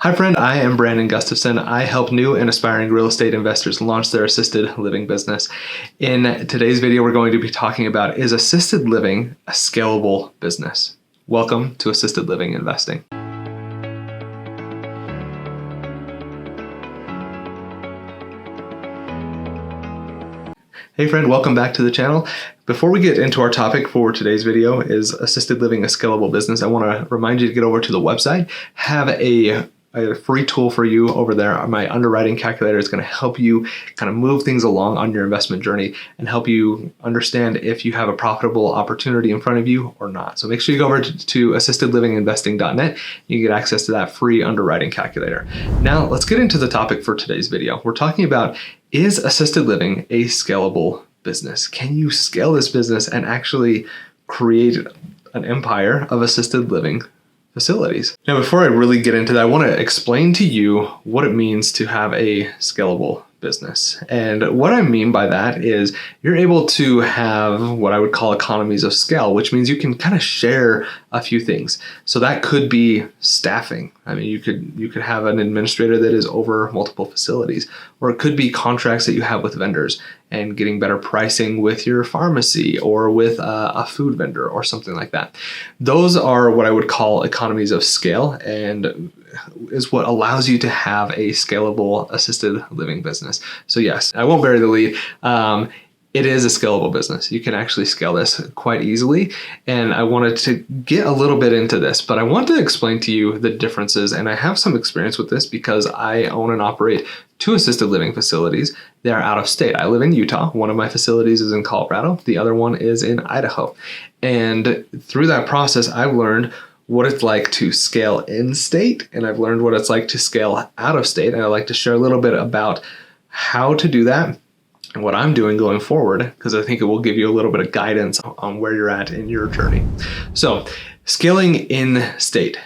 Hi friend, I am Brandon Gustafson. I help new and aspiring real estate investors launch their assisted living business. In today's video, we're going to be talking about, is assisted living a scalable business? Welcome to Assisted Living Investing. Hey friend, welcome back to the channel. Before we get into our topic for today's video, is assisted living a scalable business, I want to remind you to get over to the website. Have a free tool for you over there. My underwriting calculator is going to help you kind of move things along on your investment journey and help you understand if you have a profitable opportunity in front of you or not. So make sure you go over to assistedlivinginvesting.net. You get access to that free underwriting calculator. Now let's get into the topic for today's video. We're talking about, is assisted living a scalable business? Can you scale this business and actually create an empire of assisted living facilities? Now, before I really get into that, I want to explain to you what it means to have a scalable business. And what I mean by that is you're able to have what I would call economies of scale, which means you can kind of share a few things. So that could be staffing. I mean, you could have an administrator that is over multiple facilities, or it could be contracts that you have with vendors and getting better pricing with your pharmacy or with a food vendor or something like that. Those are what I would call economies of scale, and is what allows you to have a scalable assisted living business. So yes, I won't bury the lead. It is a scalable business. You can actually scale this quite easily. And I wanted to get a little bit into this, but I want to explain to you the differences. And I have some experience with this because I own and operate 2 assisted living facilities. They are out of state. I live in Utah. One of my facilities is in Colorado. The other one is in Idaho. And through that process, I've learned what it's like to scale in state, and I've learned what it's like to scale out of state. And I'd like to share a little bit about how to do that and what I'm doing going forward, because I think it will give you a little bit of guidance on where you're at in your journey. So scaling in state,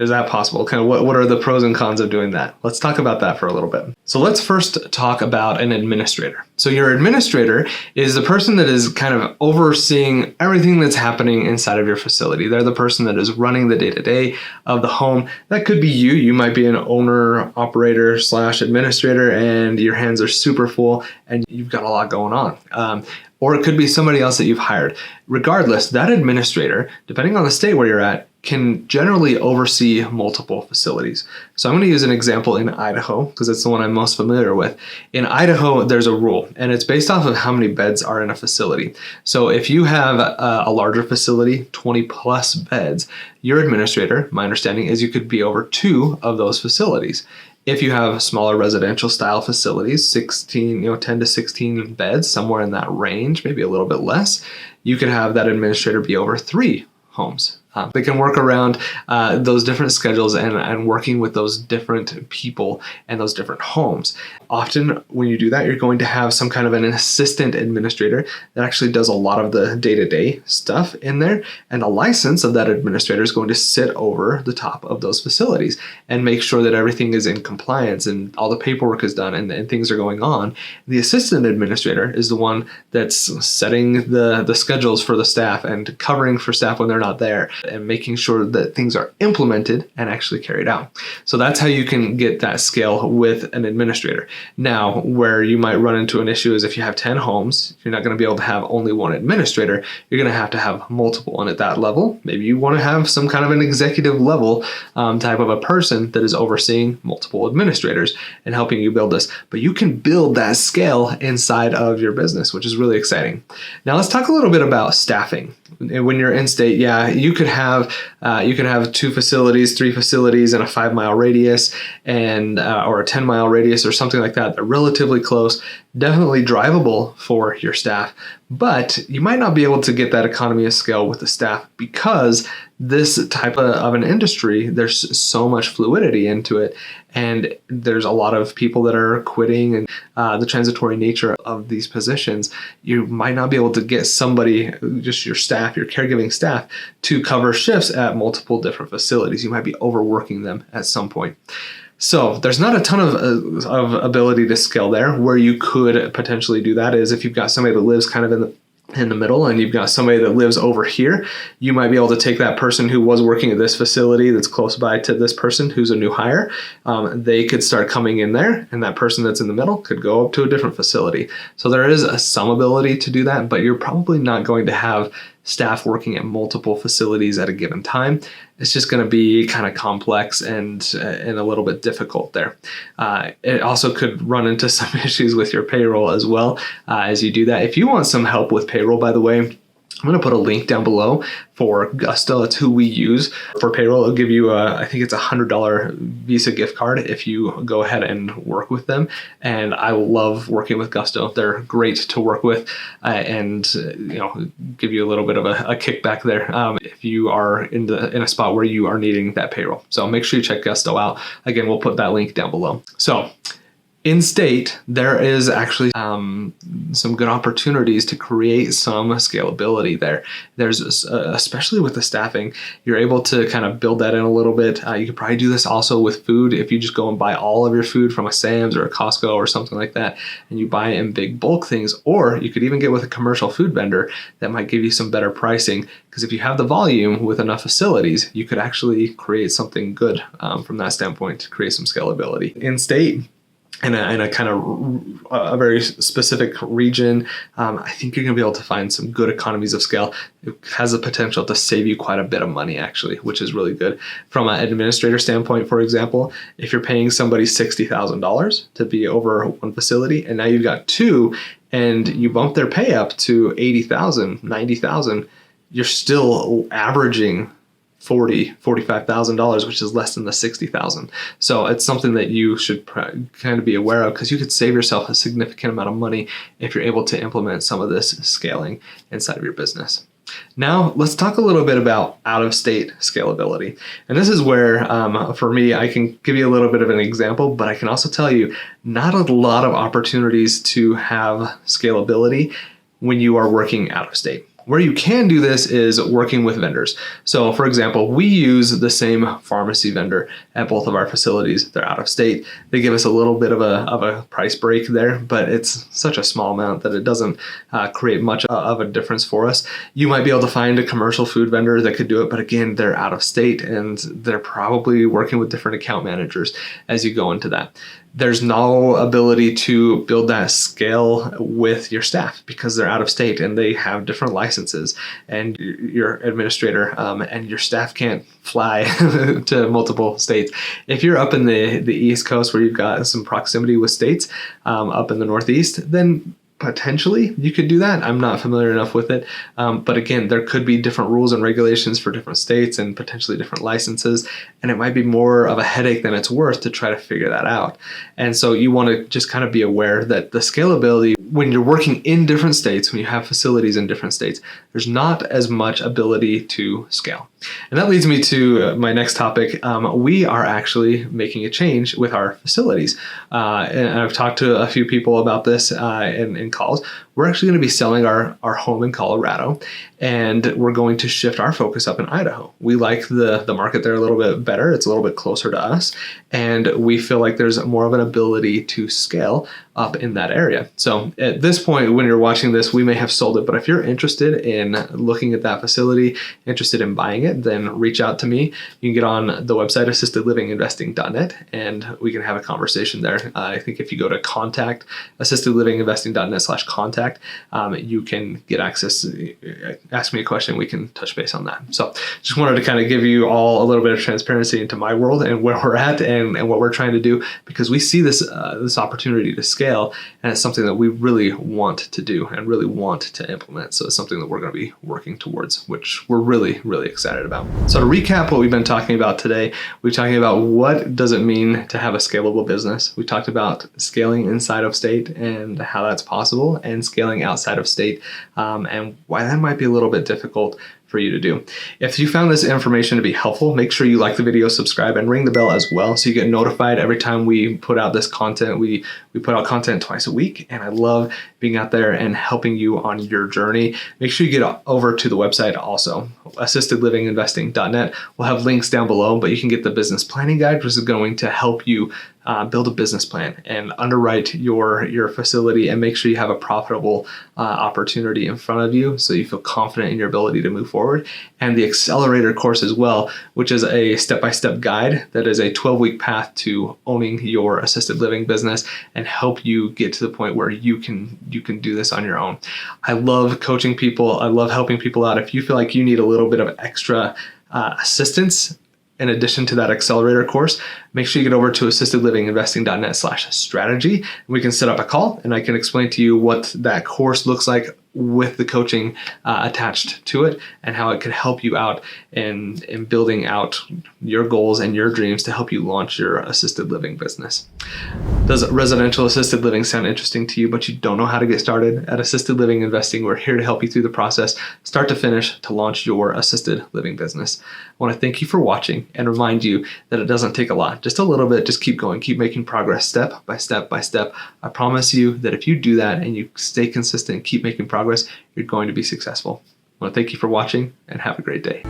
is that possible? Kind of what are the pros and cons of doing that? Let's talk about that for a little bit. So let's first talk about an administrator. So your administrator is the person that is kind of overseeing everything that's happening inside of your facility. They're the person that is running the day-to-day of the home. That could be you. You might be an owner, operator / administrator, and your hands are super full and you've got a lot going on. Or it could be somebody else that you've hired. Regardless, that administrator, depending on the state where you're at, can generally oversee multiple facilities. So I'm going to use an example in Idaho because it's the one I'm most familiar with. In Idaho, there's a rule, and it's based off of how many beds are in a facility. So if you have a larger facility, 20 plus beds, your administrator, my understanding is you could be over 2 of those facilities. If you have smaller residential style facilities, 10 to 16 beds, somewhere in that range, maybe a little bit less, you could have that administrator be over 3 homes. They can work around those different schedules and working with those different people and those different homes. Often when you do that, you're going to have some kind of an assistant administrator that actually does a lot of the day-to-day stuff in there. And the license of that administrator is going to sit over the top of those facilities and make sure that everything is in compliance and all the paperwork is done and things are going on. The assistant administrator is the one that's setting the schedules for the staff and covering for staff when they're not there, and making sure that things are implemented and actually carried out. So that's how you can get that scale with an administrator. Now, where you might run into an issue is if you have 10 homes, you're not going to be able to have only one administrator. You're going to have multiple. And at that level, maybe you want to have some kind of an executive level type of a person that is overseeing multiple administrators and helping you build this. But you can build that scale inside of your business, which is really exciting. Now let's talk a little bit about staffing. When you're in state, you could have 2 facilities, 3 facilities in a 5-mile radius, and or a 10-mile radius or something like that. They're relatively close, definitely drivable for your staff, but you might not be able to get that economy of scale with the staff because this type of an industry, there's so much fluidity into it, and there's a lot of people that are quitting, and the transitory nature of these positions, you might not be able to get somebody, just your staff, your caregiving staff, to cover shifts at multiple different facilities. You might be overworking them at some point. So there's not a ton of ability to scale there. Where you could potentially do that is if you've got somebody that lives kind of in the middle and you've got somebody that lives over here, you might be able to take that person who was working at this facility that's close by to this person who's a new hire. They could start coming in there, and that person that's in the middle could go up to a different facility. So there is some ability to do that, but you're probably not going to have staff working at multiple facilities at a given time. It's just going to be kind of complex and a little bit difficult there. It also could run into some issues with your payroll as well as you do that. If you want some help with payroll, by the way, I'm going to put a link down below for Gusto. It's who we use for payroll. It'll give you I think it's $100 Visa gift card if you go ahead and work with them. And I love working with Gusto. They're great to work with and give you a little bit of a kickback there if you are in a spot where you are needing that payroll. So make sure you check Gusto out. Again, we'll put that link down below. So in state, there is actually some good opportunities to create some scalability there. There's, especially with the staffing, you're able to kind of build that in a little bit. You could probably do this also with food. If you just go and buy all of your food from a Sam's or a Costco or something like that, and you buy it in big bulk things, or you could even get with a commercial food vendor that might give you some better pricing. Because if you have the volume with enough facilities, you could actually create something good from that standpoint to create some scalability. In state, in a kind of a very specific region, I think you're going to be able to find some good economies of scale. It has the potential to save you quite a bit of money, actually, which is really good. From an administrator standpoint, for example, if you're paying somebody $60,000 to be over one facility, and now you've got two, and you bump their pay up to $80,000, $90,000, you're still averaging $45,000, which is less than the $60,000. So it's something that you should kind of be aware of, because you could save yourself a significant amount of money if you're able to implement some of this scaling inside of your business. Now, let's talk a little bit about out-of-state scalability. And this is where, for me, I can give you a little bit of an example, but I can also tell you not a lot of opportunities to have scalability when you are working out of state. Where you can do this is working with vendors. So for example, we use the same pharmacy vendor at both of our facilities. They're out of state. They give us a little bit of a price break there, but it's such a small amount that it doesn't create much of a difference for us. You might be able to find a commercial food vendor that could do it, but again, they're out of state and they're probably working with different account managers as you go into that. There's no ability to build that scale with your staff because they're out of state and they have different licenses, and your administrator and your staff can't fly to multiple states. If you're up in the East Coast where you've got some proximity with states up in the Northeast, then potentially you could do that. I'm not familiar enough with it. But again, there could be different rules and regulations for different states and potentially different licenses. And it might be more of a headache than it's worth to try to figure that out. And so you want to just kind of be aware that the scalability, when you're working in different states, when you have facilities in different states, there's not as much ability to scale. And that leads me to my next topic. We are actually making a change with our facilities. And I've talked to a few people about this in calls. We're actually going to be selling our home in Colorado, and we're going to shift our focus up in Idaho. We like the market there a little bit better. It's a little bit closer to us, and we feel like there's more of an ability to scale up in that area. So at this point, when you're watching this, we may have sold it, but if you're interested in looking at that facility, interested in buying it, then reach out to me. You can get on the website assistedlivinginvesting.net, and we can have a conversation there. I think if you go to contact assistedlivinginvesting.net/contact, you can get access, ask me a question, we can touch base on that. So just wanted to kind of give you all a little bit of transparency into my world and where we're at and what we're trying to do, because we see this opportunity to scale, and it's something that we really want to do and really want to implement. So it's something that we're going to be working towards, which we're really, really excited about. So to recap what we've been talking about today, we're talking about what does it mean to have a scalable business. We talked about scaling inside of state and how that's possible, and scaling outside of state and why that might be a little bit difficult for you to do. If you found this information to be helpful, make sure you like the video, subscribe, and ring the bell as well so you get notified every time we put out this content. We put out content twice a week, and I love being out there and helping you on your journey. Make sure you get over to the website also, assistedlivinginvesting.net. We'll have links down below, but you can get the business planning guide, which is going to help you build a business plan and underwrite your facility and make sure you have a profitable opportunity in front of you so you feel confident in your ability to move forward. And the accelerator course as well, which is a step-by-step guide that is a 12-week path to owning your assisted living business and help you get to the point where you can do this on your own. I love coaching people. I love helping people out. If you feel like you need a little bit of extra assistance in addition to that accelerator course, make sure you get over to assistedlivinginvesting.net/strategy. We can set up a call and I can explain to you what that course looks like with the coaching attached to it and how it could help you out in building out your goals and your dreams to help you launch your assisted living business. Does residential assisted living sound interesting to you, but you don't know how to get started? At Assisted Living Investing, we're here to help you through the process, start to finish, to launch your assisted living business. I want to thank you for watching and remind you that it doesn't take a lot, just a little bit. Just keep going, keep making progress step by step by step. I promise you that if you do that and you stay consistent, keep making progress, you're going to be successful. I want to thank you for watching and have a great day.